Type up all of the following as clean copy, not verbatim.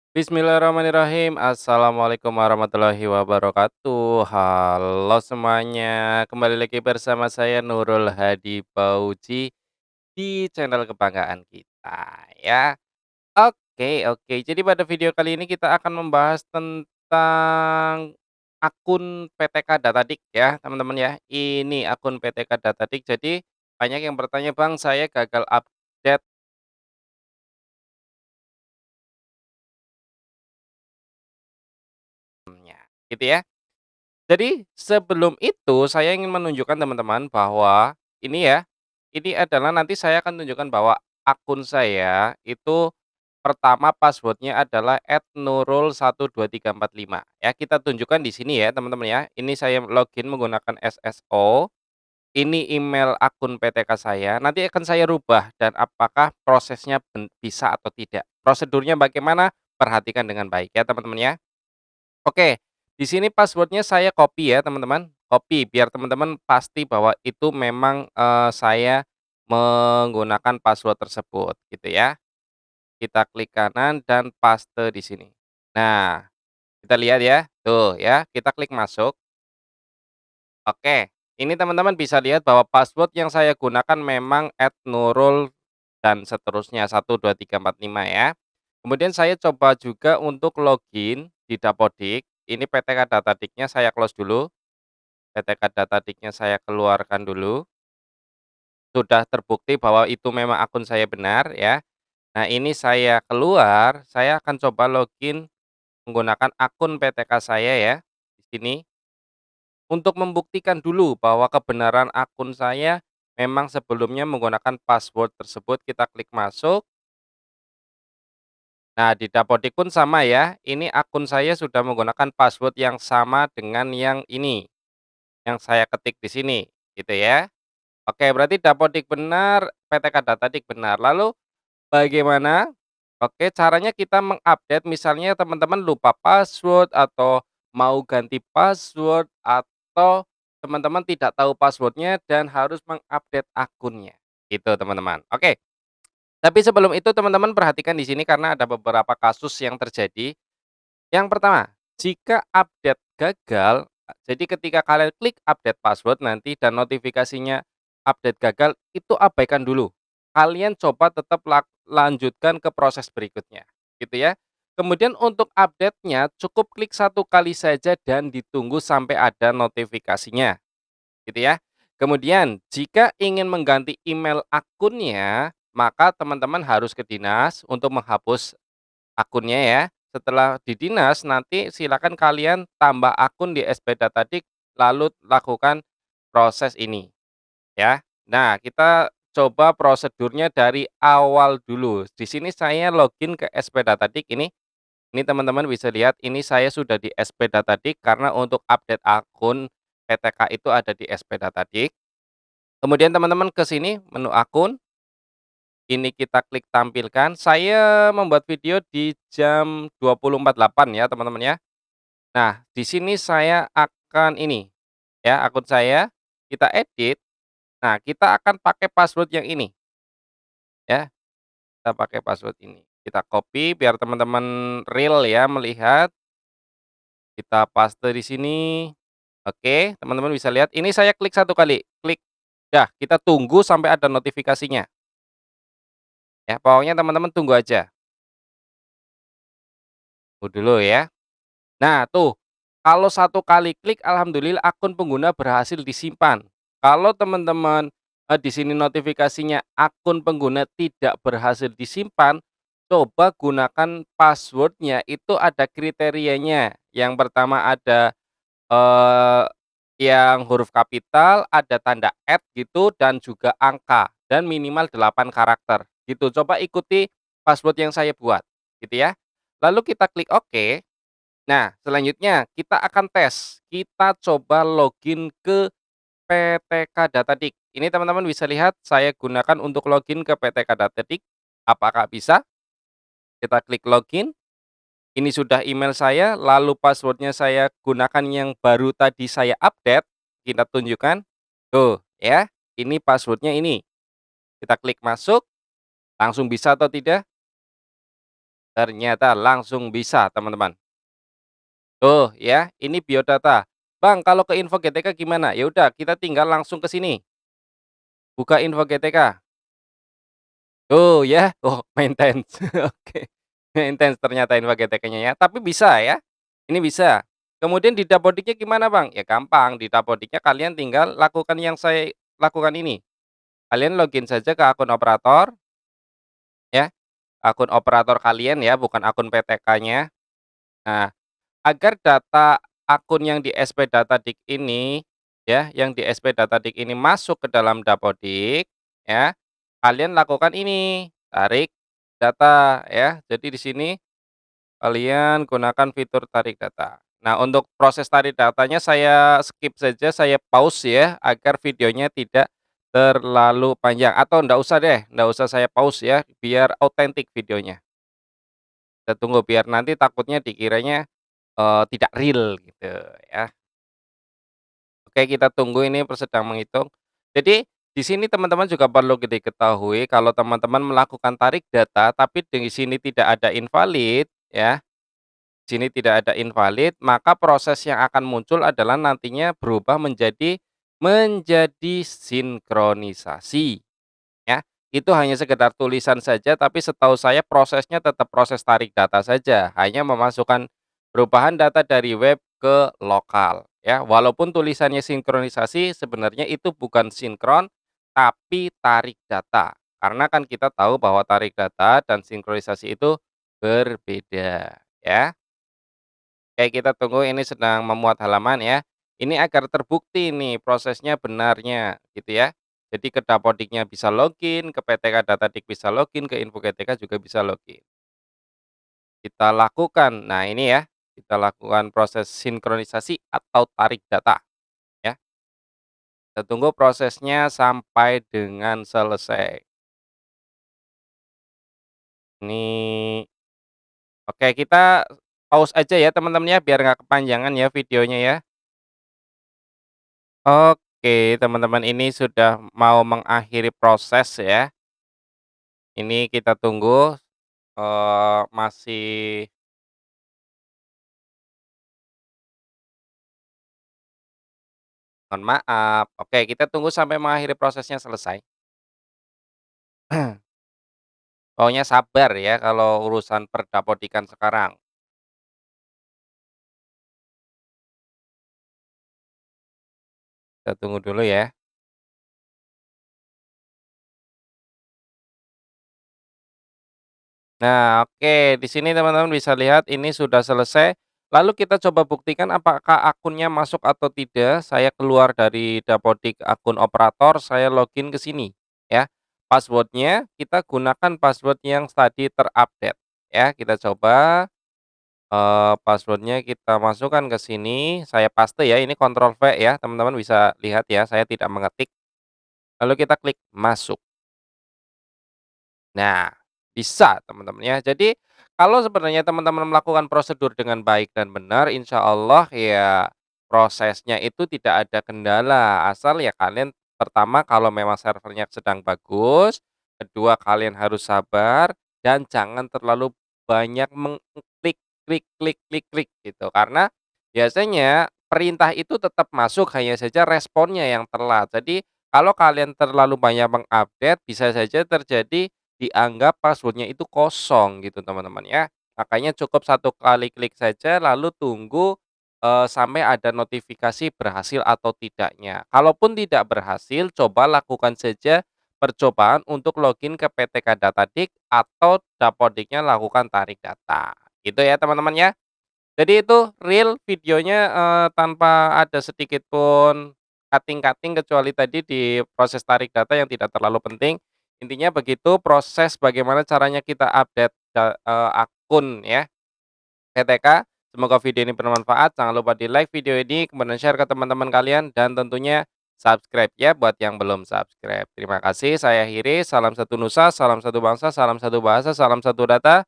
Bismillahirrahmanirrahim. Assalamualaikum warahmatullahi wabarakatuh. Halo semuanya, kembali lagi bersama saya Nurul Hadi Fauzi di channel kebanggaan kita ya. Oke, jadi pada video kali ini kita akan membahas tentang akun PTK Datadik ya teman-teman ya. Ini akun PTK Datadik, jadi banyak yang bertanya, "Bang, saya gagal update." Gitu ya. Jadi, sebelum itu saya ingin menunjukkan teman-teman bahwa ini ya, ini adalah nanti saya akan tunjukkan bahwa akun saya itu pertama password-nya adalah @nurul12345 ya, kita tunjukkan di sini ya teman-teman ya. Ini saya login menggunakan SSO, ini email akun PTK saya, nanti akan saya rubah dan apakah prosesnya bisa atau tidak. Prosedurnya bagaimana? Perhatikan dengan baik ya teman-teman ya. Oke, di sini password-nya saya copy ya teman-teman, copy biar teman-teman pasti bahwa itu memang, saya menggunakan password tersebut gitu ya. Kita klik kanan dan paste di sini. Nah, kita lihat ya, tuh ya, kita klik masuk. Oke, ini teman-teman bisa lihat bahwa password yang saya gunakan memang @nurul dan seterusnya 12345 ya. Kemudian saya coba juga untuk login di Dapodik, ini PTK Datadiknya saya close dulu, PTK Datadiknya saya keluarkan dulu, sudah terbukti bahwa itu memang akun saya benar ya. Nah ini saya keluar, saya akan coba login menggunakan akun PTK saya ya, di sini. Untuk membuktikan dulu bahwa kebenaran akun saya memang sebelumnya menggunakan password tersebut, kita klik masuk. Nah, di Dapodik pun sama ya, ini akun saya sudah menggunakan password yang sama dengan yang ini, yang saya ketik di sini, gitu ya. Oke, berarti Dapodik benar, PTK Datadik benar. Lalu bagaimana? Oke, caranya kita mengupdate, misalnya teman-teman lupa password atau mau ganti password atau teman-teman tidak tahu passwordnya dan harus mengupdate akunnya. Gitu, teman-teman. Oke. Tapi sebelum itu teman-teman perhatikan di sini karena ada beberapa kasus yang terjadi. Yang pertama, jika update gagal, jadi ketika kalian klik update password nanti dan notifikasinya update gagal, itu abaikan dulu. Kalian coba tetap lanjutkan ke proses berikutnya, gitu ya. Kemudian untuk update-nya cukup klik satu kali saja dan ditunggu sampai ada notifikasinya, gitu ya. Kemudian jika ingin mengganti email akunnya, maka teman-teman harus ke dinas untuk menghapus akunnya ya. Setelah di dinas nanti silakan kalian tambah akun di SP Datadik lalu lakukan proses ini ya. Nah, kita coba prosedurnya dari awal dulu. Di sini saya login ke SP Datadik ini. Ini teman-teman bisa lihat ini saya sudah di SP Datadik karena untuk update akun PTK itu ada di SP Datadik. Kemudian teman-teman ke sini menu akun, ini kita klik tampilkan. Saya membuat video di jam 20.48 ya, teman-teman ya. Nah, di sini saya akan ini ya, akun saya kita edit. Nah, kita akan pakai password yang ini ya. Kita pakai password ini. Kita copy biar teman-teman real ya melihat. Kita paste di sini. Oke, teman-teman bisa lihat ini saya klik satu kali. Klik. Dah, kita tunggu sampai ada notifikasinya ya. Pokoknya teman-teman tunggu aja. Tunggu dulu ya. Nah tuh, kalau satu kali klik alhamdulillah akun pengguna berhasil disimpan. Kalau teman-teman, di sini notifikasinya akun pengguna tidak berhasil disimpan, coba gunakan password-nya itu ada kriterianya. Yang pertama ada, eee, yang huruf kapital, ada tanda @ gitu dan juga angka dan minimal 8 karakter gitu. Coba ikuti password yang saya buat gitu ya. Lalu kita klik oke. Nah, selanjutnya kita akan tes. Kita coba login ke PTK Datadik. Ini teman-teman bisa lihat saya gunakan untuk login ke PTK Datadik. Apakah bisa? Kita klik login. Ini sudah email saya, lalu passwordnya saya gunakan yang baru tadi saya update. Kita tunjukkan. Tuh, ya. Ini passwordnya ini. Kita klik masuk. Langsung bisa atau tidak? Ternyata langsung bisa, teman-teman. Tuh ya, ini biodata. "Bang, kalau ke info GTK gimana?" Ya udah, kita tinggal langsung ke sini, buka info GTK. Tuh ya, oh maintenance, oke. Maintenance ternyata info GTK-nya ya, tapi bisa ya, ini bisa. Kemudian di Dapodiknya gimana, Bang? Ya gampang, di Dapodiknya kalian tinggal lakukan yang saya lakukan ini. Kalian login saja ke akun operator ya, akun operator kalian ya, bukan akun PTK-nya. Nah, agar data akun yang di SP Datadik ini, ya, yang di SP Datadik ini masuk ke dalam Dapodik, ya, kalian lakukan ini, tarik data, ya. Jadi di sini kalian gunakan fitur tarik data. Nah, untuk proses tarik datanya saya skip saja, saya pause ya, agar videonya tidak terlalu panjang, atau ndak usah deh, ndak usah saya pause ya, biar autentik videonya. Kita tunggu, biar nanti takutnya dikiranya tidak real gitu ya. Oke, kita tunggu ini sedang menghitung. Jadi di sini teman-teman juga perlu diketahui kalau teman-teman melakukan tarik data tapi di sini tidak ada invalid ya, di sini tidak ada invalid, maka proses yang akan muncul adalah nantinya berubah menjadi sinkronisasi ya. Itu hanya sekedar tulisan saja tapi setahu saya prosesnya tetap proses tarik data saja, hanya memasukkan perubahan data dari web ke lokal ya. Walaupun tulisannya sinkronisasi sebenarnya itu bukan sinkron tapi tarik data. Karena kan kita tahu bahwa tarik data dan sinkronisasi itu berbeda ya. Oke, kita tunggu ini sedang memuat halaman ya. Ini agar terbukti nih prosesnya benarnya gitu ya. Jadi ke Dapodiknya bisa login, ke PTK Datadik bisa login, ke Info GTK juga bisa login. Kita lakukan, nah ini ya, kita lakukan proses sinkronisasi atau tarik data ya. Kita tunggu prosesnya sampai dengan selesai. Ini oke, kita pause aja ya teman-teman ya, biar nggak kepanjangan ya videonya ya. Oke, teman-teman, ini sudah mau mengakhiri proses ya. Ini kita tunggu, masih mohon maaf. Oke, kita tunggu sampai mengakhiri prosesnya selesai. Pokoknya sabar ya kalau urusan perdapodikan sekarang. Kita tunggu dulu ya. Nah, oke, di sini teman-teman bisa lihat ini sudah selesai. Lalu kita coba buktikan apakah akunnya masuk atau tidak. Saya keluar dari Dapodik akun operator, saya login ke sini ya. Passwordnya kita gunakan password yang tadi terupdate ya. Kita coba passwordnya kita masukkan ke sini. Saya paste ya. Ini Ctrl V ya. Teman-teman bisa lihat ya. Saya tidak mengetik. Lalu kita klik masuk. Nah, bisa teman-teman ya. Jadi, kalau sebenarnya teman-teman melakukan prosedur dengan baik dan benar, insya Allah ya prosesnya itu tidak ada kendala. Asal ya kalian pertama kalau memang servernya sedang bagus, kedua kalian harus sabar dan jangan terlalu banyak mengklik, klik, klik, klik, klik gitu. Karena biasanya perintah itu tetap masuk, hanya saja responnya yang telat. Jadi, kalau kalian terlalu banyak mengupdate, bisa saja terjadi dianggap password-nya itu kosong gitu teman-teman ya. Makanya cukup satu kali klik saja lalu tunggu, sampai ada notifikasi berhasil atau tidaknya. Kalaupun tidak berhasil, coba lakukan saja percobaan untuk login ke PTK Datadik atau Dapodiknya lakukan tarik data. Gitu ya teman-teman ya. Jadi itu real videonya, tanpa ada sedikit pun cutting-cutting kecuali tadi di proses tarik data yang tidak terlalu penting. Intinya begitu proses bagaimana caranya kita update akun ya, PTK. Semoga video ini bermanfaat, jangan lupa di-like video ini, kemudian share ke teman-teman kalian dan tentunya subscribe ya buat yang belum subscribe. Terima kasih, saya akhiri, salam satu nusa, salam satu bangsa, salam satu bahasa, salam satu data.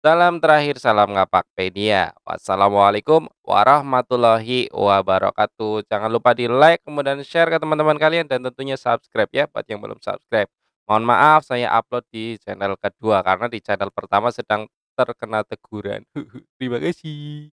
Salam terakhir, salam Ngapakpedia. Wassalamualaikum warahmatullahi wabarakatuh. Jangan lupa di-like, kemudian share ke teman-teman kalian, dan tentunya subscribe ya, buat yang belum subscribe. Mohon maaf, saya upload di channel kedua, karena di channel pertama sedang terkena teguran. Terima kasih.